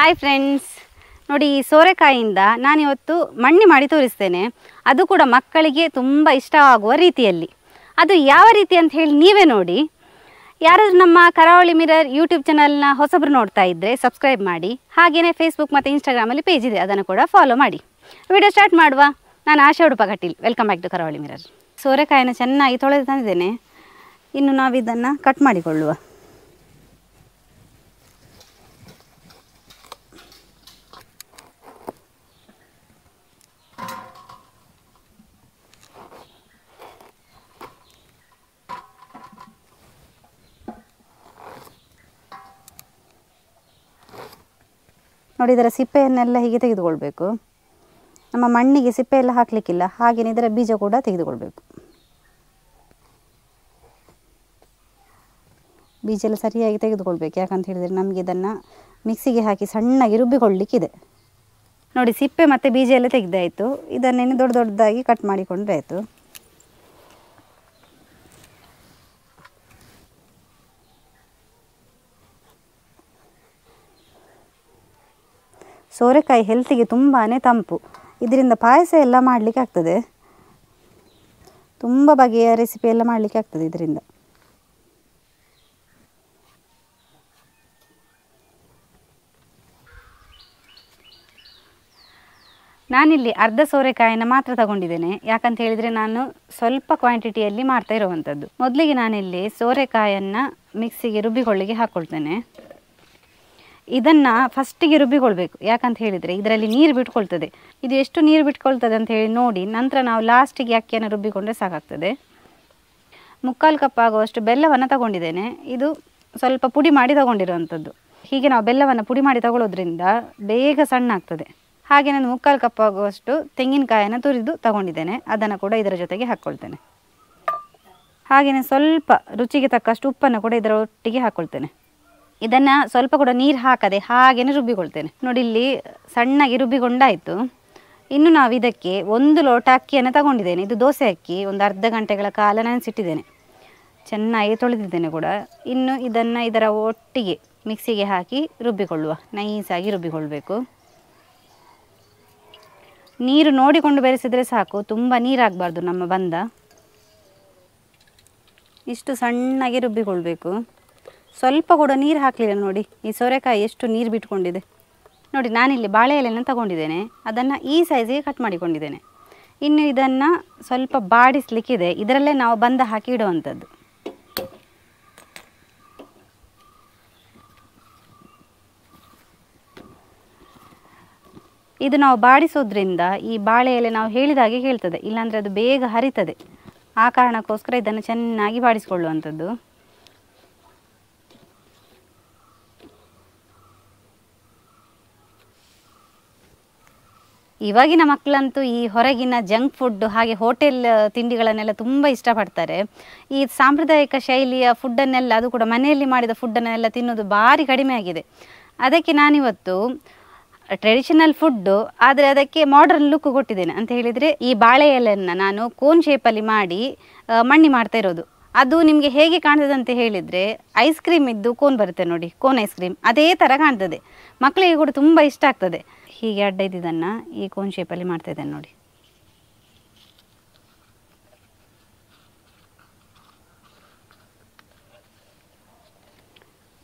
Hi friends, ನೋಡಿ ಈ ಸೋರೆಕಾಯಿಯಿಂದ ನಾನಿವತ್ತು ಮಣ್ಣಿ ಮಾಡಿ ತೋರಿಸ್ತೇನೆ. ಅದು ಕೂಡ ಮಕ್ಕಳಿಗೆ ತುಂಬ ಇಷ್ಟವಾಗುವ ರೀತಿಯಲ್ಲಿ. ಅದು ಯಾವ ರೀತಿ ಅಂತ ಹೇಳಿ ನೀವೇ ನೋಡಿ. ಯಾರಾದರೂ ನಮ್ಮ ಕರಾವಳಿ ಮಿರರ್ ಯೂಟ್ಯೂಬ್ ಚಾನಲ್ನ ಹೊಸಬ್ರು ನೋಡ್ತಾ ಇದ್ದರೆ ಸಬ್ಸ್ಕ್ರೈಬ್ ಮಾಡಿ. ಹಾಗೆಯೇ ಫೇಸ್ಬುಕ್ ಮತ್ತು ಇನ್ಸ್ಟಾಗ್ರಾಮಲ್ಲಿ ಪೇಜ್ ಇದೆ, ಅದನ್ನು ಕೂಡ ಫಾಲೋ ಮಾಡಿ. ವಿಡಿಯೋ ಸ್ಟಾರ್ಟ್ ಮಾಡುವ. ನಾನು Asha Udupa Kateel. Welcome back to Karavali mirror. ಸೋರೆಕಾಯಿನ ಚೆನ್ನಾಗಿ ತೊಳೆದು ತಂದಿದ್ದೇನೆ. ಇನ್ನು ನಾವು ಇದನ್ನು ಕಟ್ ಮಾಡಿಕೊಳ್ಳುವ. ನೋಡಿ, ಇದರ ಸಿಪ್ಪೆಯನ್ನೆಲ್ಲ ಹೀಗೆ ತೆಗೆದುಕೊಳ್ಬೇಕು. ನಮ್ಮ ಮಣ್ಣಿಗೆ ಸಿಪ್ಪೆ ಎಲ್ಲ ಹಾಕಲಿಕ್ಕಿಲ್ಲ, ಹಾಗೆಯೇ ಇದರ ಬೀಜ ಕೂಡ ತೆಗೆದುಕೊಳ್ಬೇಕು. ಬೀಜ ಎಲ್ಲ ಸರಿಯಾಗಿ ತೆಗೆದುಕೊಳ್ಬೇಕು, ಯಾಕಂತ ಹೇಳಿದರೆ ನಮಗೆ ಇದನ್ನು ಮಿಕ್ಸಿಗೆ ಹಾಕಿ ಸಣ್ಣಗೆ ರುಬ್ಬಿಕೊಳ್ಳಿಕ್ಕಿದೆ. ನೋಡಿ, ಸಿಪ್ಪೆ ಮತ್ತು ಬೀಜ ಎಲ್ಲ ತೆಗೆದಾಯಿತು. ಇದನ್ನೇನು ದೊಡ್ಡ ದೊಡ್ಡದಾಗಿ ಕಟ್ ಮಾಡಿಕೊಂಡ್ರೆ ಆಯಿತು. ಸೋರೆಕಾಯಿ ಹೆಲ್ತಿಗೆ ತುಂಬಾ ತಂಪು. ಇದರಿಂದ ಪಾಯಸ ಎಲ್ಲ ಮಾಡಲಿಕ್ಕೆ ಆಗ್ತದೆ. ತುಂಬ ಬಗೆಯ ರೆಸಿಪಿ ಎಲ್ಲ ಮಾಡಲಿಕ್ಕೆ ಆಗ್ತದೆ ಇದರಿಂದ. ನಾನಿಲ್ಲಿ ಅರ್ಧ ಸೋರೆಕಾಯಿನ ಮಾತ್ರ ತಗೊಂಡಿದ್ದೇನೆ, ಯಾಕಂತ ಹೇಳಿದರೆ ನಾನು ಸ್ವಲ್ಪ ಕ್ವಾಂಟಿಟಿಯಲ್ಲಿ ಮಾಡ್ತಾ ಇರುವಂಥದ್ದು. ಮೊದಲಿಗೆ ನಾನಿಲ್ಲಿ ಸೋರೆಕಾಯನ್ನು ಮಿಕ್ಸಿಗೆ ರುಬ್ಬಿಕೊಳ್ಳಿಕ್ಕೆ ಹಾಕ್ಕೊಳ್ತೇನೆ. ಇದನ್ನು ಫಸ್ಟಿಗೆ ರುಬ್ಬಿಕೊಳ್ಬೇಕು, ಯಾಕಂತ ಹೇಳಿದರೆ ಇದರಲ್ಲಿ ನೀರು ಬಿಟ್ಕೊಳ್ತದೆ. ಇದು ಎಷ್ಟು ನೀರು ಬಿಟ್ಕೊಳ್ತದೆ ಅಂತ ಹೇಳಿ ನೋಡಿ, ನಂತರ ನಾವು ಲಾಸ್ಟಿಗೆ ಅಕ್ಕಿಯನ್ನು ರುಬ್ಬಿಕೊಂಡ್ರೆ ಸಾಕಾಗ್ತದೆ. 3/4 ಕಪ್ ಆಗುವಷ್ಟು ಬೆಲ್ಲವನ್ನು ತಗೊಂಡಿದ್ದೇನೆ. ಇದು ಸ್ವಲ್ಪ ಪುಡಿ ಮಾಡಿ ತಗೊಂಡಿರುವಂಥದ್ದು. ಹೀಗೆ ನಾವು ಬೆಲ್ಲವನ್ನು ಪುಡಿ ಮಾಡಿ ತಗೊಳ್ಳೋದ್ರಿಂದ ಬೇಗ ಸಣ್ಣ ಆಗ್ತದೆ. ಹಾಗೆ ನಾನು 3/4 ಕಪ್ ಆಗುವಷ್ಟು ತೆಂಗಿನಕಾಯನ್ನು ತುರಿದು ತಗೊಂಡಿದ್ದೇನೆ. ಅದನ್ನು ಕೂಡ ಇದರ ಜೊತೆಗೆ ಹಾಕ್ಕೊಳ್ತೇನೆ. ಹಾಗೆಯೇ ಸ್ವಲ್ಪ ರುಚಿಗೆ ತಕ್ಕಷ್ಟು ಉಪ್ಪನ್ನು ಕೂಡ ಇದರ ಒಟ್ಟಿಗೆ ಹಾಕ್ಕೊಳ್ತೇನೆ. ಇದನ್ನು ಸ್ವಲ್ಪ ಕೂಡ ನೀರು ಹಾಕದೆ ಹಾಗೆಯೇ ರುಬ್ಬಿಕೊಳ್ತೇನೆ. ನೋಡಿ, ಇಲ್ಲಿ ಸಣ್ಣಗೆ ರುಬ್ಬಿಕೊಂಡಾಯಿತು. ಇನ್ನು ನಾವು ಇದಕ್ಕೆ 1 ಲೋಟ ಅಕ್ಕಿಯನ್ನು ತಗೊಂಡಿದ್ದೇನೆ. ಇದು ದೋಸೆ ಅಕ್ಕಿ. ಒಂದು ಅರ್ಧ ಗಂಟೆಗಳ ಕಾಲ ನೆನೆಸಿಟ್ಟಿದ್ದೇನೆ. ಚೆನ್ನಾಗಿ ತೊಳೆದಿದ್ದೇನೆ ಕೂಡ. ಇನ್ನು ಇದನ್ನು ಇದರ ಒಟ್ಟಿಗೆ ಮಿಕ್ಸಿಗೆ ಹಾಕಿ ರುಬ್ಬಿಕೊಳ್ಳುವ. ನೈಸಾಗಿ ರುಬ್ಬಿಕೊಳ್ಬೇಕು. ನೀರು ನೋಡಿಕೊಂಡು ಬೆರೆಸಿದರೆ ಸಾಕು, ತುಂಬ ನೀರಾಗಬಾರ್ದು ನಮ್ಮ ಬಂದ. ಇಷ್ಟು ಸಣ್ಣಗೆ ರುಬ್ಬಿಕೊಳ್ಬೇಕು. ಸ್ವಲ್ಪ ಕೂಡ ನೀರು ಹಾಕಲಿಲ್ಲ. ನೋಡಿ, ಈ ಸೋರೆಕಾಯಿ ಎಷ್ಟು ನೀರು ಬಿಟ್ಕೊಂಡಿದೆ. ನೋಡಿ, ನಾನಿಲ್ಲಿ ಬಾಳೆ ಎಲೆಯನ್ನು ತಗೊಂಡಿದ್ದೇನೆ. ಅದನ್ನು ಈ ಸೈಜಿಗೆ ಕಟ್ ಮಾಡಿಕೊಂಡಿದ್ದೇನೆ. ಇನ್ನು ಇದನ್ನು ಸ್ವಲ್ಪ ಬಾಡಿಸಲಿಕ್ಕಿದೆ. ಇದರಲ್ಲೇ ನಾವು ಬಂದ ಹಾಕಿ ಇಡುವಂಥದ್ದು. ಇದು ನಾವು ಬಾಡಿಸೋದ್ರಿಂದ ಈ ಬಾಳೆ ಎಲೆ ನಾವು ಹೇಳಿದಾಗೆ ಕೇಳ್ತದೆ, ಇಲ್ಲಾಂದರೆ ಅದು ಬೇಗ ಹರಿತದೆ. ಆ ಕಾರಣಕ್ಕೋಸ್ಕರ ಇದನ್ನು ಚೆನ್ನಾಗಿ ಬಾಡಿಸಿಕೊಳ್ಳುವಂಥದ್ದು. ಇವಾಗಿನ ಮಕ್ಕಳಂತೂ ಈ ಹೊರಗಿನ ಜಂಕ್ ಫುಡ್ ಹಾಗೆ ಹೋಟೆಲ್ ತಿಂಡಿಗಳನ್ನೆಲ್ಲ ತುಂಬ ಇಷ್ಟಪಡ್ತಾರೆ. ಈ ಸಾಂಪ್ರದಾಯಿಕ ಶೈಲಿಯ ಫುಡ್ಡನ್ನೆಲ್ಲ, ಅದು ಕೂಡ ಮನೆಯಲ್ಲಿ ಮಾಡಿದ ಫುಡ್ಡನ್ನೆಲ್ಲ ತಿನ್ನೋದು ಭಾರಿ ಕಡಿಮೆ ಆಗಿದೆ. ಅದಕ್ಕೆ ನಾನಿವತ್ತು ಟ್ರೆಡಿಷನಲ್ ಫುಡ್ಡು, ಆದರೆ ಅದಕ್ಕೆ ಮಾಡರ್ನ್ ಲುಕ್ ಕೊಟ್ಟಿದ್ದೇನೆ. ಅಂತ ಹೇಳಿದರೆ ಈ ಬಾಳೆ ಎಲೆಯನ್ನು ನಾನು ಕೋನ್ ಶೇಪಲ್ಲಿ ಮಾಡಿ ಮಣ್ಣಿ ಮಾಡ್ತಾ ಇರೋದು. ಅದು ನಿಮಗೆ ಹೇಗೆ ಕಾಣ್ತದೆ ಅಂತ ಹೇಳಿದರೆ, ಐಸ್ ಕ್ರೀಮ್ ಇದ್ದು ಕೋನ್ ಬರುತ್ತೆ ನೋಡಿ, ಕೋನ್ ಐಸ್ ಕ್ರೀಮ್ ಅದೇ ಥರ ಕಾಣ್ತದೆ. ಮಕ್ಕಳಿಗೆ ಕೂಡ ತುಂಬ ಇಷ್ಟ ಆಗ್ತದೆ. ಹೀಗೆ ಅಡ್ಡ ಇದ್ದಿದ್ದನ್ನು ಈ ಕೋನ್ ಶೇಪಲ್ಲಿ ಮಾಡ್ತಾ ಇದ್ದೇನೆ ನೋಡಿ.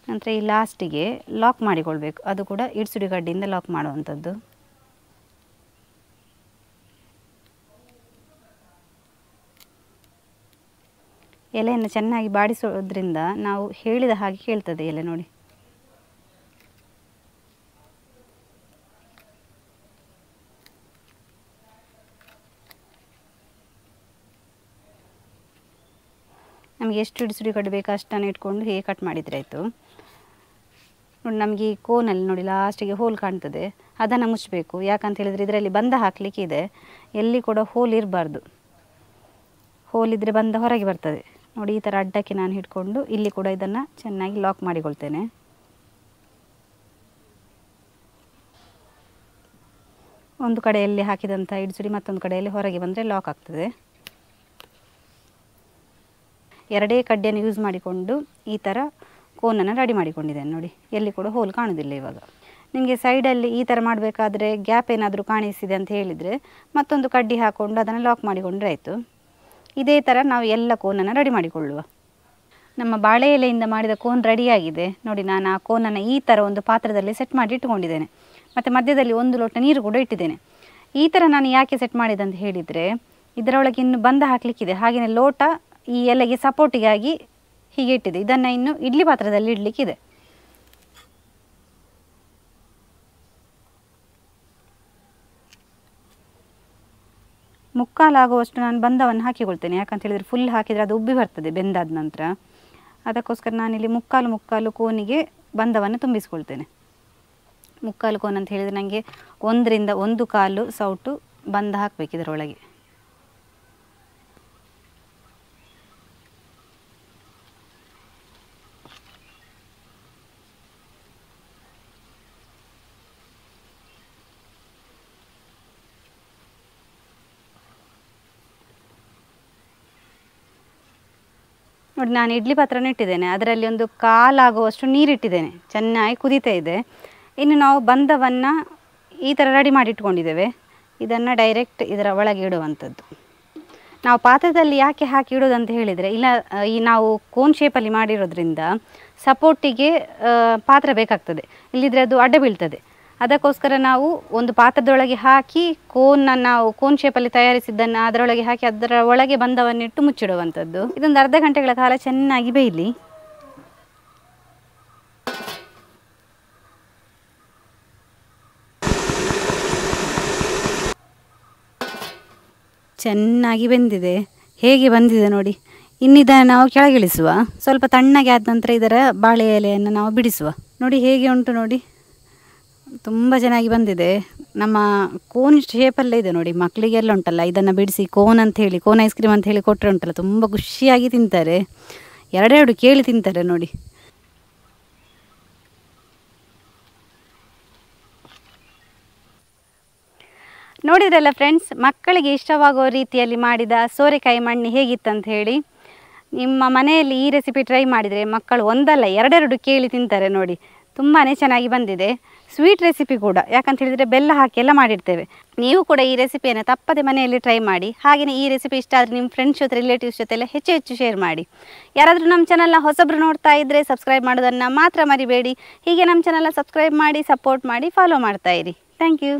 ನಂತರ ಈ ಲಾಸ್ಟಿಗೆ ಲಾಕ್ ಮಾಡಿಕೊಳ್ಬೇಕು. ಅದು ಕೂಡ ಇಡ್ಸುಡಿ ಕಡ್ಡಿಯಿಂದ ಲಾಕ್ ಮಾಡುವಂಥದ್ದು. ಎಲೆಯನ್ನು ಚೆನ್ನಾಗಿ ಬಾಡಿಸೋದ್ರಿಂದ ನಾವು ಹೇಳಿದ ಹಾಗೆ ಕೇಳ್ತದೆ ಎಲೆ. ನೋಡಿ, ನಮಗೆ ಎಷ್ಟು ಇಡ್ಸುಡಿ ಕಡ್ಡಿ ಬೇಕು ಅಷ್ಟನ್ನು ಇಟ್ಕೊಂಡು ಹೀಗೆ ಕಟ್ ಮಾಡಿದರೆ ಆಯಿತು. ನೋಡಿ, ನಮಗೆ ಈ ಕೋನಲ್ಲಿ ನೋಡಿ ಲಾಸ್ಟಿಗೆ ಹೋಲ್ ಕಾಣ್ತದೆ, ಅದನ್ನು ಮುಚ್ಚಬೇಕು. ಯಾಕಂತ ಹೇಳಿದರೆ ಇದರಲ್ಲಿ ಬಂದ ಹಾಕಲಿಕ್ಕೆ ಇದೆ. ಎಲ್ಲಿ ಕೂಡ ಹೋಲ್ ಇರಬಾರ್ದು. ಹೋಲ್ ಇದ್ದರೆ ಬಂದ ಹೊರಗೆ ಬರ್ತದೆ. ನೋಡಿ, ಈ ಥರ ಅಡ್ಡಕ್ಕೆ ನಾನು ಹಿಡ್ಕೊಂಡು ಇಲ್ಲಿ ಕೂಡ ಇದನ್ನು ಚೆನ್ನಾಗಿ ಲಾಕ್ ಮಾಡಿಕೊಳ್ತೇನೆ. ಒಂದು ಕಡೆಯಲ್ಲಿ ಹಾಕಿದಂಥ ಇಡ್ಸುಡಿ ಮತ್ತೊಂದು ಕಡೆಯಲ್ಲಿ ಹೊರಗೆ ಬಂದರೆ ಲಾಕ್ ಆಗ್ತದೆ. ಎರಡೇ ಕಡ್ಡಿಯನ್ನು ಯೂಸ್ ಮಾಡಿಕೊಂಡು ಈ ಥರ ಕೋನನ್ನು ರೆಡಿ ಮಾಡಿಕೊಂಡಿದ್ದೇನೆ ನೋಡಿ. ಎಲ್ಲಿ ಕೂಡ ಹೋಲ್ ಕಾಣುವುದಿಲ್ಲ ಇವಾಗ. ನಿಮಗೆ ಸೈಡಲ್ಲಿ ಈ ಥರ ಮಾಡಬೇಕಾದ್ರೆ ಗ್ಯಾಪ್ ಏನಾದರೂ ಕಾಣಿಸಿದೆ ಅಂತ ಹೇಳಿದರೆ ಮತ್ತೊಂದು ಕಡ್ಡಿ ಹಾಕ್ಕೊಂಡು ಅದನ್ನು ಲಾಕ್ ಮಾಡಿಕೊಂಡ್ರೆ ಆಯಿತು. ಇದೇ ಥರ ನಾವು ಎಲ್ಲ ಕೋನನ್ನು ರೆಡಿ ಮಾಡಿಕೊಳ್ಳುವ. ನಮ್ಮ ಬಾಳೆ ಎಲೆಯಿಂದ ಮಾಡಿದ ಕೋನ್ ರೆಡಿಯಾಗಿದೆ ನೋಡಿ. ನಾನು ಆ ಕೋನನ್ನು ಈ ಥರ ಒಂದು ಪಾತ್ರದಲ್ಲಿ ಸೆಟ್ ಮಾಡಿ ಇಟ್ಟುಕೊಂಡಿದ್ದೇನೆ. ಮತ್ತು ಮಧ್ಯದಲ್ಲಿ 1 ಲೋಟ ನೀರು ಕೂಡ ಇಟ್ಟಿದ್ದೇನೆ. ಈ ಥರ ನಾನು ಯಾಕೆ ಸೆಟ್ ಮಾಡಿದೆ ಅಂತ ಹೇಳಿದರೆ, ಇದರೊಳಗೆ ಇನ್ನು ಬಂದ ಹಾಕಲಿಕ್ಕಿದೆ. ಹಾಗೆಯೇ ಲೋಟ ಈ ಎಲೆಗೆ ಸಪೋರ್ಟಿಗಾಗಿ ಹೀಗೆ ಇಟ್ಟಿದೆ. ಇದನ್ನು ಇನ್ನು ಇಡ್ಲಿ ಪಾತ್ರದಲ್ಲಿ ಇಡಲಿಕ್ಕಿದೆ. ಮುಕ್ಕಾಲಾಗುವಷ್ಟು ನಾನು ಬಂದವನ್ನು ಹಾಕಿಕೊಳ್ತೇನೆ. ಯಾಕಂತ ಹೇಳಿದರೆ ಫುಲ್ ಹಾಕಿದರೆ ಅದು ಉಬ್ಬಿ ಬರ್ತದೆ ಬೆಂದಾದ ನಂತರ. ಅದಕ್ಕೋಸ್ಕರ ನಾನಿಲ್ಲಿ ಮುಕ್ಕಾಲು ಕೋನಿಗೆ ಬಂದವನ್ನು ತುಂಬಿಸ್ಕೊಳ್ತೇನೆ. ಮುಕ್ಕಾಲು ಕೋನ್ ಅಂತ ಹೇಳಿದರೆ ನನಗೆ 1 ರಿಂದ 1/4 ಸೌಟು ಬಂದ ಹಾಕಬೇಕು ಇದರೊಳಗೆ. ನೋಡಿ, ನಾನು ಇಡ್ಲಿ ಪಾತ್ರನ ಇಟ್ಟಿದ್ದೇನೆ. ಅದರಲ್ಲಿ 1 ಕಾಲಾಗುವಷ್ಟು ನೀರಿಟ್ಟಿದ್ದೇನೆ. ಚೆನ್ನಾಗಿ ಕುದೀತಾ ಇದೆ. ಇನ್ನು ನಾವು ಬಂದವನ್ನು ಈ ಥರ ರೆಡಿ ಮಾಡಿ ಇಟ್ಕೊಂಡಿದ್ದೇವೆ. ಇದನ್ನು ಡೈರೆಕ್ಟ್ ಇದರ ಒಳಗೆ ಇಡುವಂಥದ್ದು. ನಾವು ಪಾತ್ರದಲ್ಲಿ ಯಾಕೆ ಹಾಕಿ ಇಡೋದಂತ ಹೇಳಿದರೆ, ಇಲ್ಲ ಈ ನಾವು ಕೋನ್ ಶೇಪಲ್ಲಿ ಮಾಡಿರೋದ್ರಿಂದ ಸಪೋರ್ಟಿಗೆ ಪಾತ್ರ ಬೇಕಾಗ್ತದೆ. ಇಲ್ಲಿದ್ರೆ ಅದು ಅಡ್ಡ ಬೀಳ್ತದೆ. ಅದಕ್ಕೋಸ್ಕರ ನಾವು ಒಂದು ಪಾತ್ರದೊಳಗೆ ಹಾಕಿ ನಾವು ಕೋನ್ ಶೇಪಲ್ಲಿ ತಯಾರಿಸಿದ್ದನ್ನು ಅದರೊಳಗೆ ಹಾಕಿ ಅದರ ಒಳಗೆ ಬಂದವನ್ನಿಟ್ಟು ಮುಚ್ಚಿಡುವಂಥದ್ದು. ಇದೊಂದು ಅರ್ಧ ಗಂಟೆಗಳ ಕಾಲ ಚೆನ್ನಾಗಿ ಬೇಯಲಿ. ಚೆನ್ನಾಗಿ ಬೆಂದಿದೆ. ಹೇಗೆ ಬಂದಿದೆ ನೋಡಿ. ಇನ್ನಿದನ್ನು ನಾವು ಕೆಳಗಿಳಿಸುವ. ಸ್ವಲ್ಪ ತಣ್ಣಗೆ ಆದ ನಂತರ ಇದರ ಬಾಳೆ ಎಲೆಯನ್ನು ನಾವು ಬಿಡಿಸುವ. ನೋಡಿ ಹೇಗೆ ಉಂಟು ನೋಡಿ. ತುಂಬ ಚೆನ್ನಾಗಿ ಬಂದಿದೆ. ನಮ್ಮ ಕೋನ್ ಶೇಪಲ್ಲೇ ಇದೆ ನೋಡಿ. ಮಕ್ಕಳಿಗೆಲ್ಲ ಉಂಟಲ್ಲ, ಇದನ್ನು ಬಿಡಿಸಿ ಕೋನ್ ಅಂಥೇಳಿ, ಕೋನ್ ಐಸ್ ಕ್ರೀಮ್ ಅಂತ ಹೇಳಿ ಕೊಟ್ಟರೆ ಉಂಟಲ್ಲ, ತುಂಬ ಖುಷಿಯಾಗಿ ತಿಂತಾರೆ. ಎರಡೆರಡು ಕೇಳಿ ತಿಂತಾರೆ ನೋಡಿ. ನೋಡಿದ್ರಲ್ಲ ಫ್ರೆಂಡ್ಸ್, ಮಕ್ಕಳಿಗೆ ಇಷ್ಟವಾಗೋ ರೀತಿಯಲ್ಲಿ ಮಾಡಿದ ಸೋರೆಕಾಯಿ ಮಣ್ಣಿ ಹೇಗಿತ್ತಂತ ಹೇಳಿ. ನಿಮ್ಮ ಮನೆಯಲ್ಲಿ ಈ ರೆಸಿಪಿ ಟ್ರೈ ಮಾಡಿದರೆ ಮಕ್ಕಳು ಒಂದಲ್ಲ ಎರಡೆರಡು ಕೇಳಿ ತಿಂತಾರೆ ನೋಡಿ. ತುಂಬಾ ಚೆನ್ನಾಗಿ ಬಂದಿದೆ. ಸ್ವೀಟ್ ರೆಸಿಪಿ ಕೂಡ, ಯಾಕಂತ ಹೇಳಿದರೆ ಬೆಲ್ಲ ಹಾಕಿ ಎಲ್ಲ ಮಾಡಿರ್ತೇವೆ. ನೀವು ಕೂಡ ಈ ರೆಸಿಪಿಯನ್ನು ತಪ್ಪದೆ ಮನೆಯಲ್ಲಿ ಟ್ರೈ ಮಾಡಿ. ಹಾಗೆಯೇ ಈ ರೆಸಿಪಿ ಇಷ್ಟ ಆದರೆ ನಿಮ್ಮ ಫ್ರೆಂಡ್ಸ್ ಜೊತೆ, ರಿಲೇಟಿವ್ಸ್ ಜೊತೆ ಎಲ್ಲ ಹೆಚ್ಚು ಶೇರ್ ಮಾಡಿ. ಯಾರಾದರೂ ನಮ್ಮ ಚಾನಲ್ನ ಹೊಸಬ್ರು ನೋಡ್ತಾ ಇದ್ದರೆ ಸಬ್ಸ್ಕ್ರೈಬ್ ಮಾಡೋದನ್ನು ಮಾತ್ರ ಮರಿಬೇಡಿ. ಹೀಗೆ ನಮ್ಮ ಚಾನಲ್ನ ಸಬ್ಸ್ಕ್ರೈಬ್ ಮಾಡಿ, ಸಪೋರ್ಟ್ ಮಾಡಿ, ಫಾಲೋ ಮಾಡ್ತಾ ಇರಿ. Thank you.